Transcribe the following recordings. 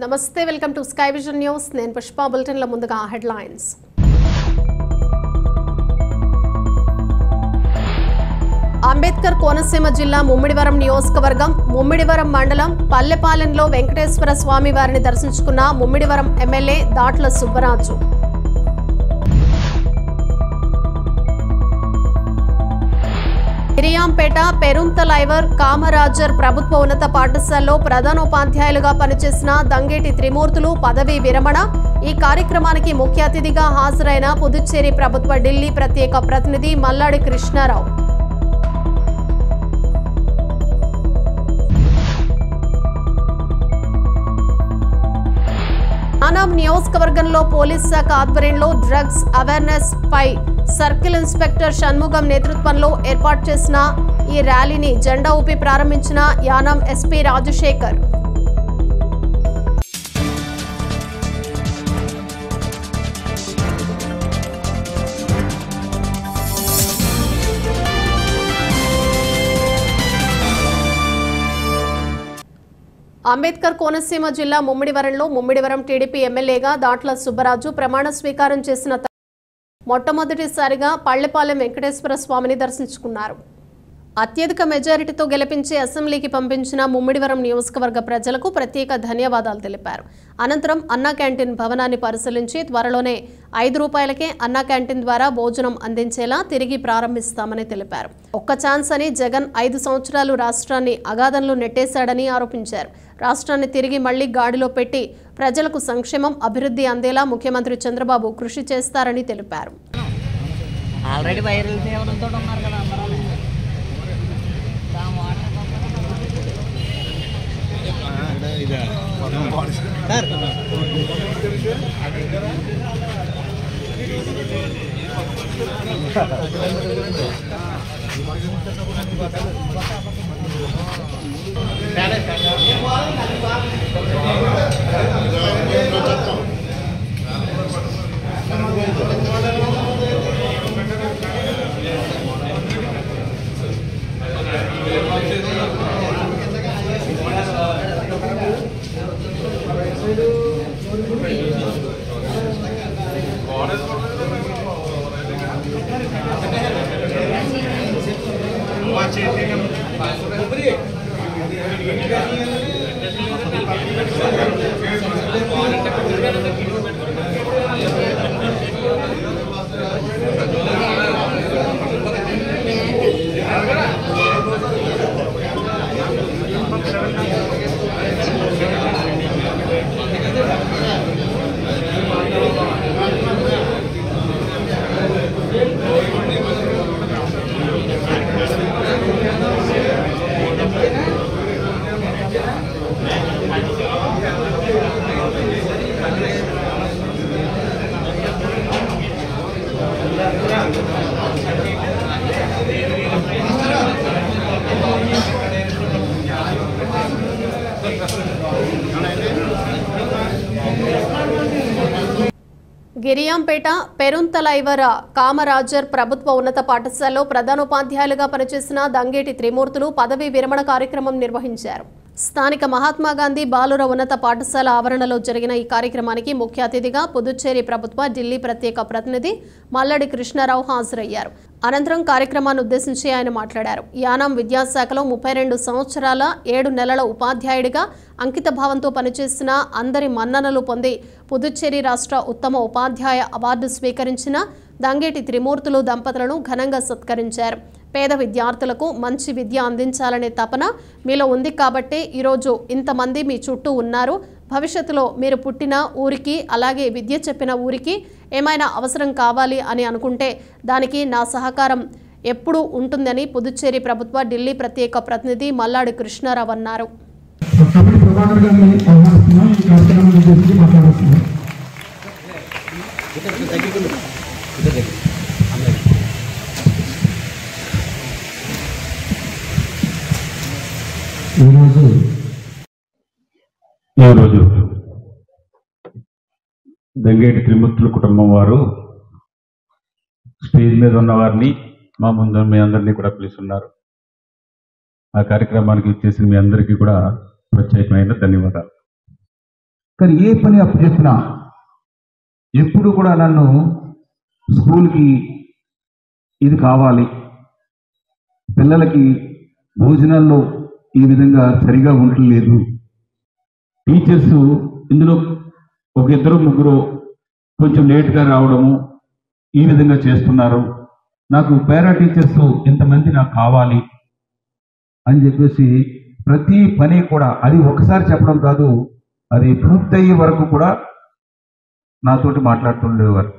నమస్తే, welcome to sky vision news. నేను పుష్ప. బులెటిన్ల ముందుగా హెడ్లైన్స్. అంబేద్కర్ కోనసీమ జిల్లా ముమ్మిడివరం నియోజకవర్గం ముమ్మిడివరం మండలం పల్లెపాలెంలో వెంకటేశ్వర స్వామి వారిని దర్శించుకున్న ముమ్మిడివరం ఎమ్మెల్యే దాట్ల సుబ్బరాజు. గిరియాంపేట పెరుంతలైవర్ కామరాజర్ ప్రభుత్వ ఉన్నత పాఠశాలలో ప్రధానోపాధ్యాయులుగా పనిచేసిన దంగేటి త్రిమూర్తులు పదవీ విరమణ. ఈ కార్యక్రమానికి ముఖ్య అతిథిగా హాజరైన పుదుచ్చేరి ప్రభుత్వ ఢిల్లీ ప్రత్యేక ప్రతినిధి మల్లాడి కృష్ణారావు. యానాం నియోజకవర్గంలో పోలీస్ శాఖ ఆధ్వర్యంలో డ్రగ్స్ అవేర్నెస్ పై సర్కిల్ ఇన్స్పెక్టర్ షణ్ముగం నేతృత్వంలో ఏర్పాటు చేసిన ఈ ర్యాలీని జెండా ఊపి ప్రారంభించిన యానాం ఎస్పీ రాజశేఖర్. అంబేద్కర్ కోనసీమ జిల్లా ముమ్మిడివరంలో ముమ్మిడివరం టీడీపీ ఎమ్మెల్యేగా దాట్ల సుబ్బరాజు ప్రమాణ స్వీకారం చేసిన మొట్టమొదటిసారిగా పల్లెపాలెం వెంకటేశ్వర స్వామిని దర్శించుకున్నారు. అత్యధిక మెజారిటీతో గెలిపించి అసెంబ్లీకి పంపించిన ముమ్మిడివరం నియోజకవర్గ ప్రజలకు ప్రత్యేక ధన్యవాదాలు తెలిపారు. అనంతరం అన్నా క్యాంటీన్ భవనాన్ని పరిశీలించి త్వరలోనే ₹5కే అన్నా క్యాంటీన్ ద్వారా భోజనం అందించేలా తిరిగి ప్రారంభిస్తామని తెలిపారు. ఒక్క ఛాన్స్ అని జగన్ 5 సంవత్సరాలు రాష్ట్రాన్ని అగాధంలో నెట్టేశాడని ఆరోపించారు. రాష్ట్రాన్ని తిరిగి మళ్లీ గాడిలో పెట్టి ప్రజలకు సంక్షేమం, అభివృద్ధి అందేలా ముఖ్యమంత్రి చంద్రబాబు కృషి చేస్తారని తెలిపారు. గిరియాంపేట పెరుంతలైవర కామరాజర్ ప్రభుత్వ ఉన్నత పాఠశాలలో ప్రధానోపాధ్యాయులుగా పనిచేసిన దంగేటి త్రిమూర్తులు పదవీ విరమణ కార్యక్రమం నిర్వహించారు. స్థానిక మహాత్మాగాంధీ బాలుర ఉన్నత పాఠశాల ఆవరణలో జరిగిన ఈ కార్యక్రమానికి ముఖ్య అతిథిగా పుదుచ్చేరి ప్రభుత్వ ఢిల్లీ ప్రత్యేక ప్రతినిధి మల్లాడి కృష్ణారావు హాజరయ్యారు. అనంతరం కార్యక్రమాన్ని ఉద్దేశించి ఆయన మాట్లాడారు. యానాం విద్యాశాఖలో 32 సంవత్సరాల 7 నెలల ఉపాధ్యాయుడిగా అంకిత భావంతో పనిచేసిన, అందరి మన్ననలు పొంది పుదుచ్చేరి రాష్ట్ర ఉత్తమ ఉపాధ్యాయ అవార్డు స్వీకరించిన దంగేటి త్రిమూర్తులు దంపతులను ఘనంగా సత్కరించారు. పేద విద్యార్థులకు మంచి విద్య అందించాలనే తపన మీలో ఉంది కాబట్టే ఈరోజు ఇంతమంది మీ చుట్టూ ఉన్నారు. భవిష్యత్తులో మీరు పుట్టిన ఊరికి, అలాగే విద్య చెప్పిన ఊరికి ఏమైనా అవసరం కావాలి అని అనుకుంటే దానికి నా సహకారం ఎప్పుడూ ఉంటుందని పుదుచ్చేరి ప్రభుత్వ ఢిల్లీ ప్రత్యేక ప్రతినిధి మల్లాడి కృష్ణారావు అన్నారు. ఈరోజు దంగేటి త్రిమూర్తుల కుటుంబం వారు స్టేజ్ మీద ఉన్న వారిని మా ముందు మీ అందరినీ కూడా పిలుస్తున్నారు. ఆ కార్యక్రమానికి ఇచ్చేసిన మీ అందరికీ కూడా ప్రత్యేకమైన ధన్యవాదాలు. కానీ ఏ పని అప్పు చెప్పినా ఎప్పుడు కూడా నన్ను స్కూల్కి ఇది కావాలి, పిల్లలకి భోజనాల్లో ఈ విధంగా సరిగా ఉండలేదు, టీచర్స్ ఇందులో ఒక ఇద్దరు ముగ్గురు కొంచెం లేట్గా రావడము ఈ విధంగా చేస్తున్నారు, నాకు పారా టీచర్స్ ఇంతమంది నాకు కావాలి అని చెప్పేసి ప్రతి పని కూడా అది ఒకసారి చెప్పడం కాదు, అది పూర్తయ్యే వరకు కూడా నాతోటి మాట్లాడుతుండేవారు.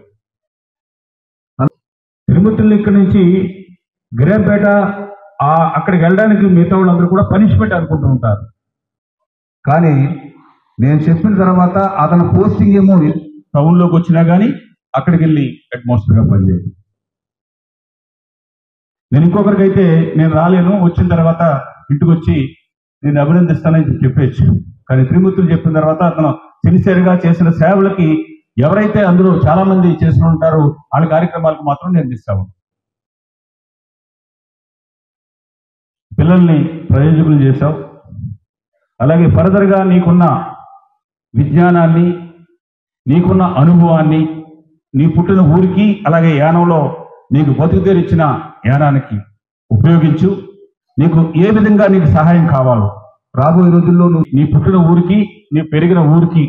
తిరుమతులు ఇక్కడి నుంచి గిరంపేట అక్కడికి వెళ్ళడానికి మిగతా వాళ్ళందరూ కూడా పనిష్మెంట్ అనుకుంటూ ఉంటారు. కానీ నేను చెప్పిన తర్వాత అతను పోస్టింగ్ ఏమో టౌన్లోకి వచ్చినా కానీ అక్కడికి వెళ్ళి హెడ్ మాస్టర్గా పనిచేయదు. నేను ఇంకొకరికైతే నేను రాలేను, వచ్చిన తర్వాత ఇంటికి వచ్చి నేను అభినందిస్తానని చెప్పేచ్చు. కానీ త్రిమూర్తులు చెప్పిన తర్వాత అతను సిన్సియర్గా చేసిన సేవలకి ఎవరైతే అందులో చాలా మంది చేసి ఉంటారో వాళ్ళ కార్యక్రమాలకు మాత్రం నేను ఇస్తాను. పిల్లల్ని ప్రయోజకులు చేశావు, అలాగే ఫర్దర్గా నీకున్న విజ్ఞానాన్ని, నీకున్న అనుభవాన్ని నీ పుట్టిన ఊరికి అలాగే యానంలో నీకు బతుకుతీరిచ్చిన యానానికి ఉపయోగించు. నీకు ఏ విధంగా నీకు సహాయం కావాలో రాబోయే రోజుల్లో నువ్వు నీ పుట్టిన ఊరికి, నీ పెరిగిన ఊరికి,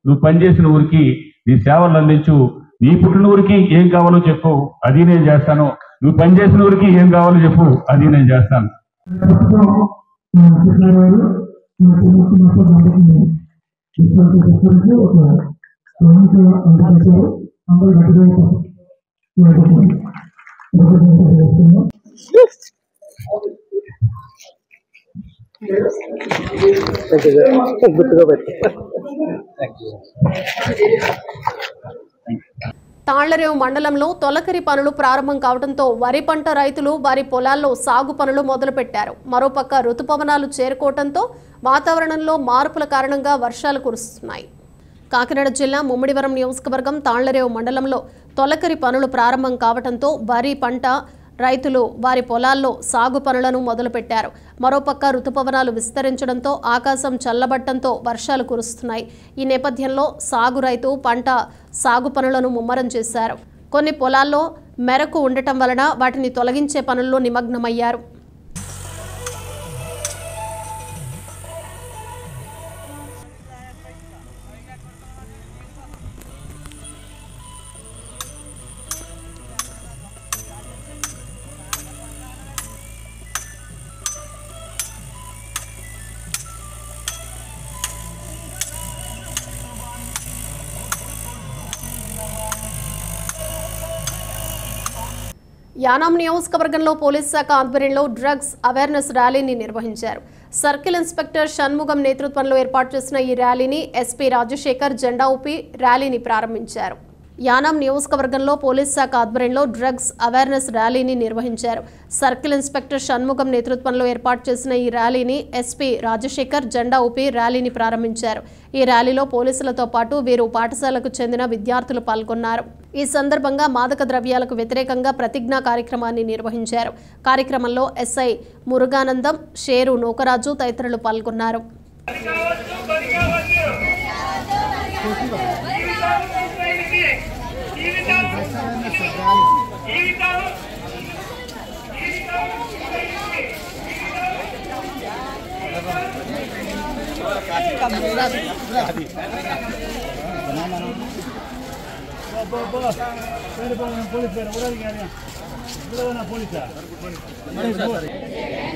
నువ్వు పనిచేసిన ఊరికి నీ సేవలు అందించు. నీ పుట్టిన ఊరికి ఏం కావాలో చెప్పు, అది నేను చేస్తాను. నువ్వు పనిచేసిన ఊరికి ఏం కావాలో చెప్పు, అది నేను చేస్తాను. తాళ్లరేవు మండలంలో తొలకరి పనులు ప్రారంభం కావడంతో వరి పంట రైతులు వారి పొలాల్లో సాగు పనులు మొదలుపెట్టారు. మరోపక్క రుతుపవనాలు చేరుకోవడంతో వాతావరణంలో మార్పుల కారణంగా వర్షాలు కురుస్తున్నాయి. కాకినాడ జిల్లా ముమ్మిడివరం నియోజకవర్గం తాళ్లరేవు మండలంలో తొలకరి పనులు ప్రారంభం కావడంతో వరి పంట రైతులు వారి పొలాల్లో సాగు పనులను మొదలుపెట్టారు. మరోపక్క రుతుపవనాలు విస్తరించడంతో ఆకాశం చల్లబట్టడంతో వర్షాలు కురుస్తున్నాయి. ఈ నేపథ్యంలో సాగు రైతు పంట సాగు పనులను ముమ్మరం చేశారు. కొన్ని పొలాల్లో మెరకు ఉండటం వలన వాటిని తొలగించే పనుల్లో నిమగ్నమయ్యారు. యానాం నియోజకవర్గంలో పోలీస్ శాఖ ఆధ్వర్యంలో డ్రగ్స్ అవేర్నెస్ ర్యాలీని నిర్వహించారు. సర్కిల్ ఇన్స్పెక్టర్ షణ్ముగం నేతృత్వంలో ఏర్పాటు చేసిన ఈ ర్యాలీని ఎస్పీ రాజశేఖర్ జెండా ఊపి ర్యాలీని ప్రారంభించారు. యానాం నియోజకవర్గంలో పోలీస్ శాఖ ఆధ్వర్యంలో డ్రగ్స్ అవేర్నెస్ ర్యాలీని నిర్వహించారు. సర్కిల్ ఇన్స్పెక్టర్ షణ్ముగం నేతృత్వంలో ఏర్పాటు చేసిన ఈ ర్యాలీని ఎస్పీ రాజశేఖర్ జెండా ఊపి ర్యాలీని ప్రారంభించారు. ఈ ర్యాలీలో పోలీసులతో పాటు వీరు పాఠశాలకు చెందిన విద్యార్థులు పాల్గొన్నారు. ఈ సందర్భంగా మాదక ద్రవ్యాలకు వ్యతిరేకంగా ప్రతిజ్ఞా కార్యక్రమాన్ని నిర్వహించారు. కార్యక్రమంలో ఎస్ఐ మురుగానందం, షేరు నూకరాజు తదితరులు పాల్గొన్నారు.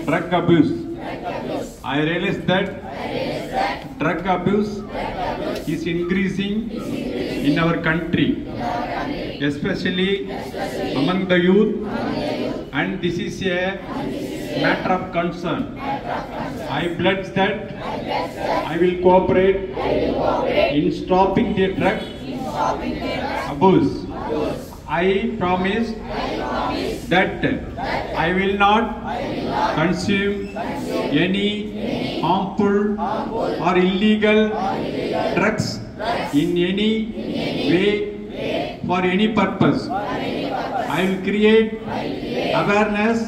Drug abuse. I realize that drug abuse is increasing in our country, especially among the youth, and this is a matter of concern. I pledge that I will cooperate in stopping the drug abuse. I promise that I will not consume any harmful or illegal drugs in any way for any purpose. I will create awareness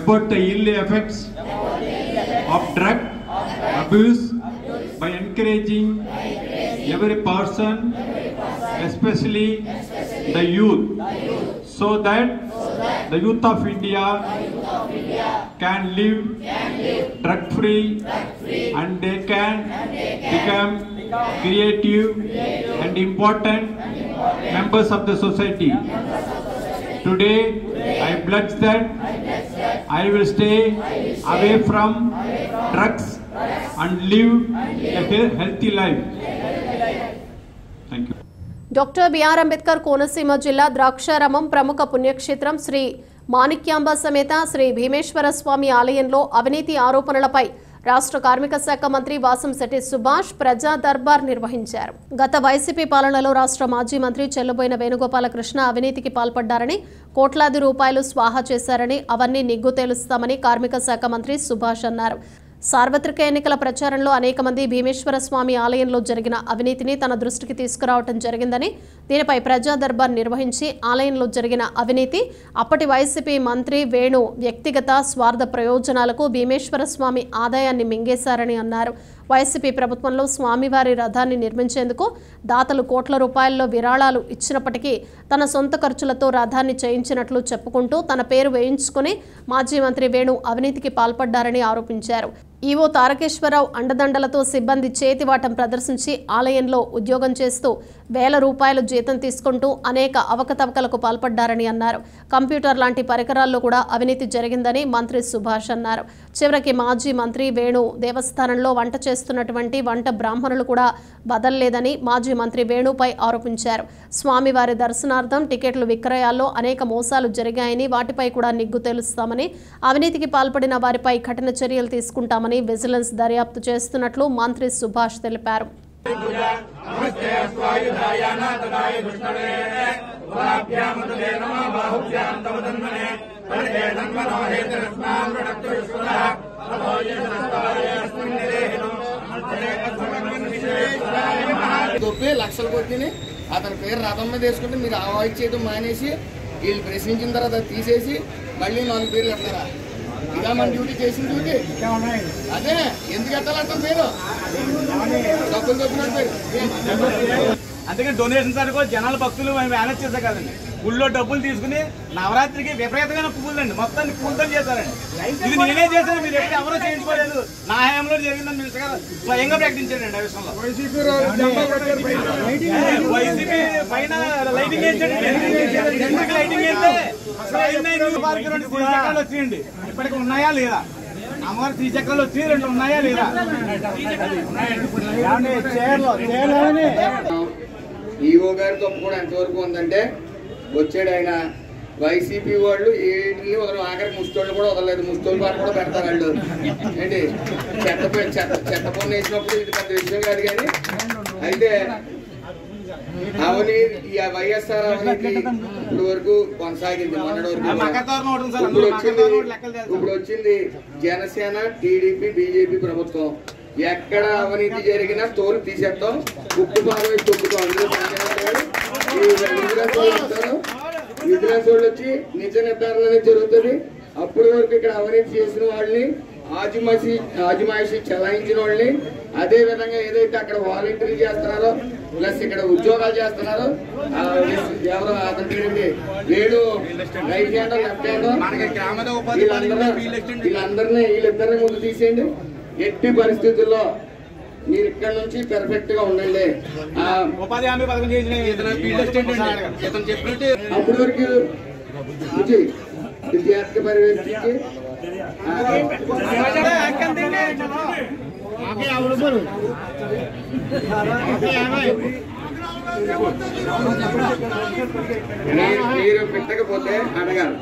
about the ill effects of drug abuse by encouraging every person, especially the youth, so that the youth of India can live drug-free and they can become creative and important members of the society. Today, I pledge that I will stay away from drugs and live a healthy life. Thank you. Doctor B R Ambedkar Konaseema జిల్లా ద్రాక్షారామం ప్రముఖ పుణ్యక్షేత్రం శ్రీ మాణిక్యాంబ సమేత శ్రీ భీమేశ్వర స్వామి ఆలయంలో అవినీతి ఆరోపణలపై రాష్ట్ర కార్మిక శాఖ మంత్రి వాసంశెట్టి సుభాష్ ప్రజా దర్బార్ నిర్వహించారు. గత వైసీపీ పాలనలో రాష్ట్ర మాజీ మంత్రి చెల్లుబోయిన వేణుగోపాలకృష్ణ అవినీతికి పాల్పడ్డారని, కోట్లాది రూపాయలు స్వాహా చేశారని, అవన్నీ నిగ్గు తేలుస్తామని కార్మిక శాఖ మంత్రి సుభాష్ అన్నారు. సార్వత్రిక ఎన్నికల ప్రచారంలో అనేక మంది భీమేశ్వర స్వామి ఆలయంలో జరిగిన అవినీతిని తన దృష్టికి తీసుకురావడం జరిగిందని, దీనిపై ప్రజా దర్బార్ నిర్వహించి ఆలయంలో జరిగిన అవినీతి, అప్పటి వైసీపీ మంత్రి వేణు వ్యక్తిగత స్వార్థ ప్రయోజనాలకు భీమేశ్వర స్వామి ఆదాయాన్ని మింగేశారని అన్నారు. వైసీపీ ప్రభుత్వంలో స్వామివారి రథాన్ని నిర్మించేందుకు దాతలు కోట్ల రూపాయల్లో విరాళాలు ఇచ్చినప్పటికీ తన సొంత ఖర్చులతో రథాన్ని చేయించినట్లు చెప్పుకుంటూ తన పేరు వేయించుకుని మాజీ మంత్రి వేణు అవినీతికి పాల్పడ్డారని ఆరోపించారు. ఈవో తారకేశ్వరరావు అండదండలతో సిబ్బంది చేతివాటం ప్రదర్శించి ఆలయంలో ఉద్యోగం చేస్తూ వేల రూపాయలు జీతం తీసుకుంటూ అనేక అవకతవకలకు పాల్పడ్డారని అన్నారు. కంప్యూటర్ లాంటి పరికరాల్లో కూడా అవినీతి జరిగిందని మంత్రి సుభాష్ అన్నారు. చివరికి మాజీ మంత్రి వేణు దేవస్థానంలో వంట చేస్తున్నటువంటి వంట బ్రాహ్మణులు కూడా బదల్లేదని మాజీ మంత్రి వేణుపై ఆరోపించారు. స్వామివారి దర్శనార్థం టికెట్లు విక్రయాల్లో అనేక మోసాలు జరిగాయని, వాటిపై కూడా నిగ్గు తేలుస్తామని, అవినీతికి పాల్పడిన వారిపై కఠిన చర్యలు తీసుకుంటామని విజిలెన్స్ దర్యాప్తు చేస్తున్నట్లు మంత్రి సుభాష్ తెలిపారు. లక్షలు కొట్టిని అతని పేరు రథం మీద వేసుకుంటే మీరు అవాయిడ్ చేయడం మానేసి వీళ్ళు ప్రశ్నించిన తర్వాత తీసేసి మళ్ళీ 4 పేర్లు ఎత్తారా? ఇదా మన డ్యూటీ చేసిన డ్యూటీ. అదే ఎందుకు ఎత్తాలంటారు మీరు? డబ్బులు దొబ్బినట్టు పేరు. అందుకని డొనేషన్స్ అనుకో జనాల భక్తులు మేనేజ్ చేసా కదండి. గుళ్ళో డబ్బులు తీసుకుని నవరాత్రికి విపరీతమైన పువ్వులండి, మొత్తాన్ని పూలతో చేశారండి. ఇది నేనే చేశాను, మీరు ఎప్పుడు ఎవరో చేయించుకోలేదు. నా హయాంలో జరిగిందని మినిస్టర్ గారు స్వయంగా ప్రకటించారండి. ఆ విషయంలో వైసీపీ పైన లైటింగ్ వేయించండి. లైటింగ్ వేస్తే శ్రీచక్రాలు వచ్చినాయండి. ఇప్పటికి ఉన్నాయా లేదా? అమ్మవారి శ్రీచక్రాలు వచ్చి 2 ఉన్నాయా లేదా? ఈవో గారి తప్పు కూడా ఎంతవరకు ఉందంటే, వచ్చాడు ఆయన వైసీపీ వాళ్ళు ఏటిని వదలరు, ఆఖరికి ముష్టోళ్ళు కూడా వదలలేదు. ముష్టోళ్ళు వారు కూడా పెడతారు వాళ్ళు. ఏంటి చెత్త పన్ను వేసినప్పుడు ఇది పెద్ద విషయం కాదు. కానీ అయితే అవినీతి వైఎస్ఆర్ అవినీతి ఇప్పుడు వరకు కొనసాగింది. మొన్నటి వరకు ఇప్పుడు వచ్చింది జనసేన, టీడీపీ, బీజేపీ ప్రభుత్వం. ఎక్కడ అవినీతి జరిగినా తోలు తీసేస్తాం, ఉప్పు పాలు వేసి తొక్కుతాం. విజిలెన్స్ వాళ్ళు వచ్చి నిజ నిర్ధారణ అనేది జరుగుతుంది. అప్పటి వరకు ఇక్కడ అవినీతి చేసిన వాళ్ళని, ఆజమాయిషి చలాయించిన వాళ్ళని, అదే విధంగా ఏదైతే అక్కడ వాలంటీర్లు చేస్తున్నారో ప్లస్ ఇక్కడ ఉద్యోగాలు చేస్తున్నారో ఎవరు అతనికి వేడు రైట్ హ్యాండ్ లెఫ్ట్ హ్యాండ్ వీళ్ళిద్దరిని ముందు తీసేయండి. ఎట్టి పరిస్థితుల్లో మీరు ఇక్కడ నుంచి పెర్ఫెక్ట్ గా ఉండండి. అప్పటి వరకు విద్యార్థి పర్యవేక్షించి మీరు పెట్టకపోతే అడగాలి.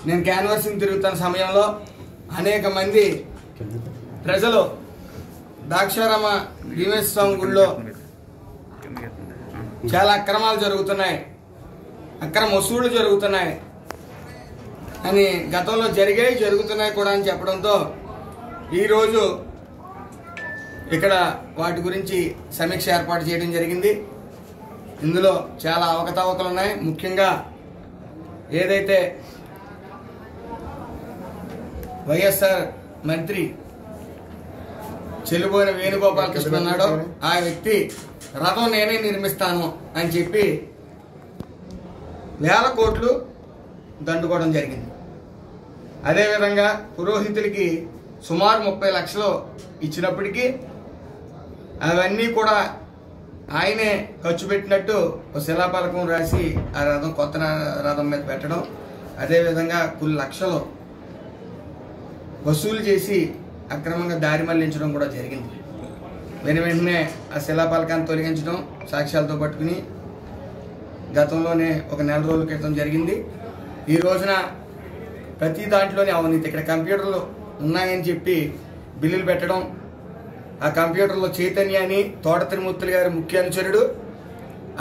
నేను క్యాన్వాసింగ్ తిరుగుతున్న సమయంలో అనేక మంది ప్రజలు ద్రాక్షారామ భీమేశ్వర స్వామి గుడిలో చాలా అక్రమాలు జరుగుతున్నాయి, అక్రమ వసూళ్లు జరుగుతున్నాయి అని గతంలో జరుగుతున్నాయి కూడా అని చెప్పడంతో ఈరోజు ఇక్కడ వాటి గురించి సమీక్ష ఏర్పాటు చేయడం జరిగింది. ఇందులో చాలా అవకతవకలు ఉన్నాయి. ముఖ్యంగా ఏదైతే వైఎస్ఆర్ మంత్రి చెల్లిపోయిన వేణుగోపాలకృష్ణ ఉన్నాడో ఆ వ్యక్తి రథం నేనే నిర్మిస్తాను అని చెప్పి వేల కోట్లు దండుకోవడం జరిగింది. అదేవిధంగా పురోహితులకి సుమారు 30 లక్షలు ఇచ్చినప్పటికీ అవన్నీ కూడా ఆయనే ఖర్చు పెట్టినట్టు ఒక శిలాపలకం రాసి ఆ రథం కొత్త రథం మీద పెట్టడం, అదేవిధంగా కొన్ని లక్షలు వసూలు చేసి అక్రమంగా దారి మళ్లించడం కూడా జరిగింది. వెంటనే ఆ శిలాపలకాన్ని తొలగించడం సాక్ష్యాలతో పట్టుకుని గతంలోనే ఒక నెల రోజుల క్రితం జరిగింది. ఈ రోజున ప్రతి దాంట్లోనే అవినీతి. ఇక్కడ కంప్యూటర్లు ఉన్నాయని చెప్పి బిల్లులు పెట్టడం, ఆ కంప్యూటర్లో చైతన్య అని తోట తిరుమూర్తులు గారి ముఖ్య అనుచరుడు,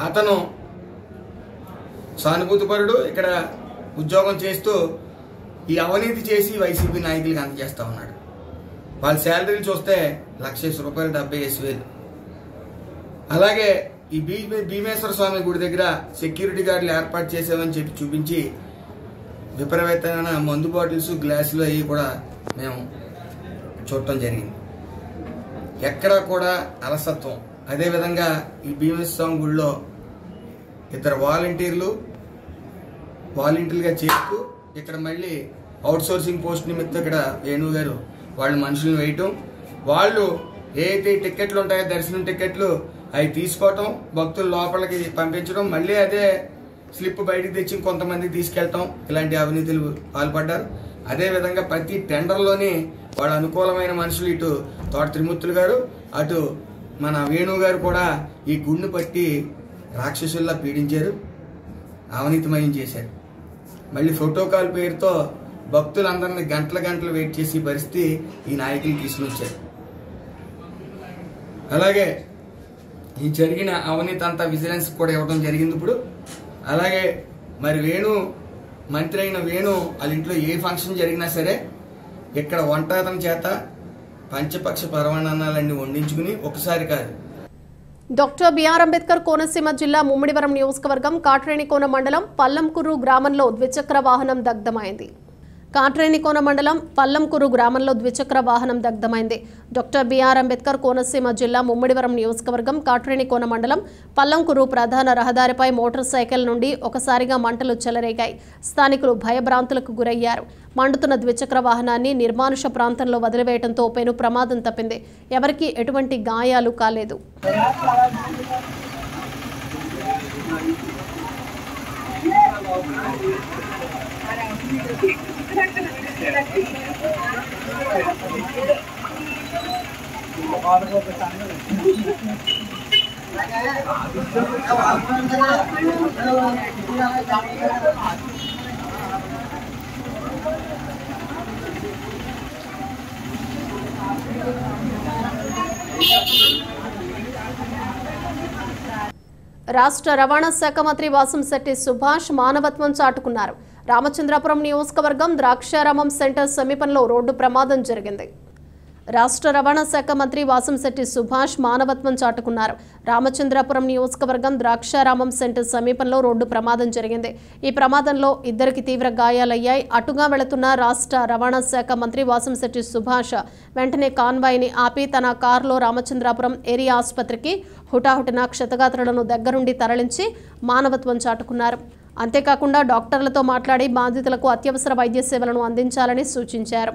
అతను సానుభూతిపరుడు, ఇక్కడ ఉద్యోగం చేస్తూ ఈ అవినీతి చేసి వైసీపీ నాయకులకు అందజేస్తా ఉన్నాడు. వాళ్ళ శాలరీలు చూస్తే ₹1,00,000 70,000. అలాగే ఈ భీమేశ్వర స్వామి గుడి దగ్గర సెక్యూరిటీ గార్డులు ఏర్పాటు చేసామని చెప్పి చూపించి విపరీతమైన మందు బాటిల్స్, గ్లాసులు అవి కూడా మేము చూడటం జరిగింది. ఎక్కడ కూడా అలసత్వం. అదేవిధంగా ఈ భీమేశ్వర స్వామి గుడిలో 2 వాలంటీర్లుగా చేస్తూ ఇక్కడ మళ్ళీ అవుట్ సోర్సింగ్ పోస్ట్ నిమిత్తం ఇక్కడ వేణు గారు వాళ్ళు మనుషులను వేయటం, వాళ్ళు ఏదైతే టికెట్లు ఉంటాయో దర్శనం టికెట్లు అవి తీసుకోవటం, భక్తులు లోపలికి పంపించడం, మళ్ళీ అదే స్లిప్ బయటకు తెచ్చి కొంతమంది తీసుకెళ్తాం, ఇలాంటి అవినీతులు పాల్పడ్డారు. అదేవిధంగా ప్రతి టెండర్లోని వాళ్ళ అనుకూలమైన మనుషులు ఇటు తోట త్రిమూర్తులు గారు, అటు మన వేణు గారు కూడా ఈ గుండు పట్టి రాక్షసుల్లా పీడించారు, అవినీతిమయం చేశారు. మళ్ళీ ఫోటోకాల్ పేరుతో భక్తులందరినీ గంటలు వెయిట్ చేసి పరిస్థితి ఈ నాయకులు తీసుకొచ్చారు. అలాగే ఈ జరిగిన అవినీతి అంతా విజిలెన్స్ కూడా ఇవ్వడం జరిగింది ఇప్పుడు. అలాగే మరి మంత్రి అయిన వేణు వాళ్ళ ఇంట్లో ఏ ఫంక్షన్ జరిగినా సరే ఇక్కడ వంటతనం చేత పంచపక్ష పరమాన్నాలన్నీ వండించుకుని ఒకసారి కాదు. డాక్టర్ బిఆర్ అంబేద్కర్ కోనసీమ జిల్లా ముమ్మిడివరం నియోజకవర్గం కాట్రేనికోన మండలం పల్లంకురు గ్రామంలో ద్విచక్ర వాహనం దగ్ధమైంది. కాట్రేనికోన మండలం పల్లంకురు గ్రామంలో ద్విచక్ర వాహనం దగ్ధమైంది. డాక్టర్ బిఆర్ అంబేద్కర్ కోనసీమ జిల్లా ముమ్మిడివరం నియోజకవర్గం కాట్రేనికోన మండలం పల్లంకురు ప్రధాన రహదారిపై మోటార్ సైకిల్ నుండి ఒకసారిగా మంటలు చెలరేగాయి. స్థానికులు భయభ్రాంతులకు గురయ్యారు. మండుతున్న ద్విచక్ర వాహనాన్ని నిర్మానుష ప్రాంతంలో వదిలివేయడంతో పెను ప్రమాదం తప్పింది. ఎవరికీ ఎటువంటి గాయాలు కాలేదు. రాష్ట్ర రవాణా శాఖ మంత్రి వాసంశెట్టి సుభాష్ మానవత్వం చాటుకున్నారు. రామచంద్రాపురం నియోజకవర్గం ద్రాక్షారామం సెంటర్ సమీపంలో రోడ్డు ప్రమాదం జరిగింది. రాష్ట్ర రవాణా శాఖ మంత్రి వాసంశెట్టి సుభాష్ మానవత్వం చాటుకున్నారు. రామచంద్రాపురం నియోజకవర్గం ద్రాక్షారామం సెంటర్ సమీపంలో రోడ్డు ప్రమాదం జరిగింది. ఈ ప్రమాదంలో 2కి తీవ్ర గాయాలయ్యాయి. అటుగా వెళుతున్న రాష్ట్ర రవాణా శాఖ మంత్రి వాసంశెట్టి సుభాష్ వెంటనే కాన్వాయ్ని ఆపి తన కారులో రామచంద్రాపురం ఏరియా ఆసుపత్రికి హుటాహుటిన క్షతగాత్రులను దగ్గరుండి తరలించి మానవత్వం చాటుకున్నారు. అంతేకాకుండా డాక్టర్లతో మాట్లాడి బాధితులకు అత్యవసర వైద్య సేవలను అందించాలని సూచించారు.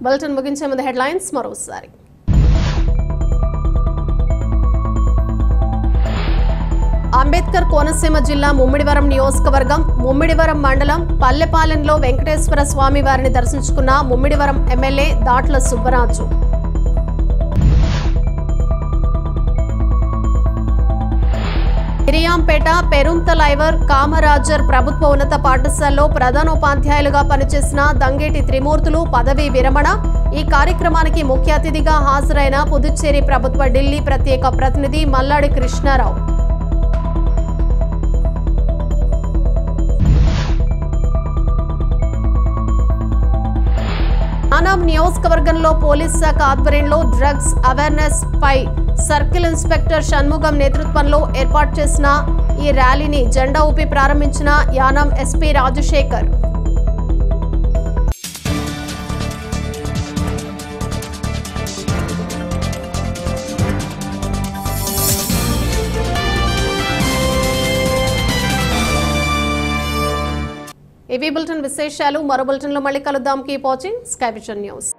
బులెటిన్ ముగించే ముందు హెడ్లైన్స్ మరోసారి. అంబేద్కర్ కోనసీమ జిల్లా ముమ్మిడివరం నియోజకవర్గం ముమ్మిడివరం మండలం పల్లెపాలెంలో వెంకటేశ్వర స్వామి వారిని దర్శించుకున్న ముమ్మిడివరం ఎమ్మెల్యే దాట్ల సుబ్బరాజు. గిరియాంపేట పెరుంతలైవర్ కామరాజర్ ప్రభుత్వ ఉన్నత పాఠశాలలో ప్రధానోపాధ్యాయులుగా పనిచేసిన దంగేటి త్రిమూర్తులు పదవీ విరమణ. ఈ కార్యక్రమానికి ముఖ్య అతిథిగా హాజరైన పుదుచ్చేరి ప్రభుత్వ ఢిల్లీ ప్రత్యేక ప్రతినిధి మల్లాడి కృష్ణారావు. యానాం నియోజకవర్గంలో పోలీస్ శాఖ ఆధ్వర్యంలో డ్రగ్స్ అవేర్నెస్ పై సర్కిల్ ఇన్స్పెక్టర్ షణ్ముగం నేతృత్వంలో ఏర్పాటు చేసిన ఈ ర్యాలీని జెండా ఊపి ప్రారంభించిన యానాం ఎస్పీ రాజశేఖర్. ఇవి బులెటిన్ విశేషాలు. మరో బులెటిన్లో మళ్ళీ కలుద్దాం. Keep watching sky vision news.